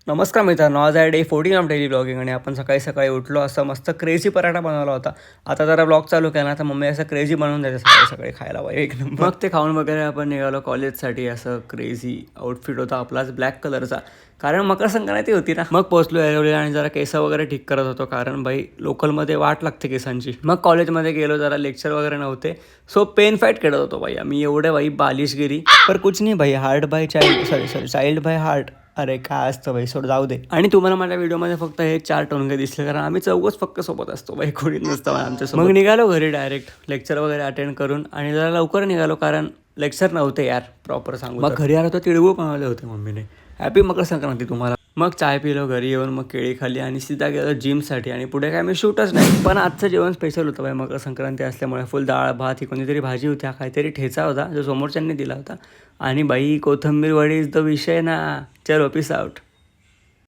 नमस्कार मित्रांनो, आज आहे डे 14 ऑफ डेली ब्लॉगिंग आणि आपण सकाळी सकाळी उठलो असं मस्त क्रेझी पराठा बनवला होता. आता जरा ब्लॉग चालू केला तर मम्मी असं क्रेझी बनवून द्यायचं सकाळी सकाळी खायला बाई एक नंबर. मग ते खाऊन वगैरे आपण निघालो कॉलेजसाठी. असं क्रेझी आउटफिट होता आपलाच ब्लॅक कलरचा, कारण मकर संक्रांती होती ना. मग पोहोचलो ऐरोलीला आणि जरा केस वगैरे ठीक करत होतो, कारण बाई लोकलमध्ये वाट लागते केसांची. मग कॉलेजमध्ये गेलो, जरा लेक्चर वगैरे नव्हते, सो पेन फाईट खेळत होतो बाई. मी एवढे बाई बालिशगिरी पर कुछ नाही भाई. Heart by child, sorry child by heart. अरे काय असतं भाई, सोड जाऊ दे. आणि तुम्हाला माझ्या व्हिडिओमध्ये फक्त हे 4 टोनगे दिसले, कारण आम्ही चौघच फक्त सोबत असतो भाई, कोणी नसतं आमच्यासोबत. मग निघालो घरी डायरेक्ट लेक्चर वगैरे अटेंड करून, आणि जरा लवकर निघालो कारण लेक्चर नव्हते यार प्रॉपर सांगू. मग घरी आलो तर तिळगुळ बनवले होते मम्मीने. हॅपी मकर संक्रांती तुम्हाला. मग चाय पिलो, घरी येऊन मग केळी खाली आणि सीधा गेलो जिमसाठी. आणि पुढे काय मी शूटच नाही, पण आजचं जेवण स्पेशल होतं बाई. मकर संक्रांती असल्यामुळे फुल डाळ भात, ही कोणतीतरी भाजी होती, काहीतरी ठेचा होता जो समोरच्यांनी दिला होता, आणि बाई कोथिंबीर वडी इज द विषय ना. चलो पीस आउट.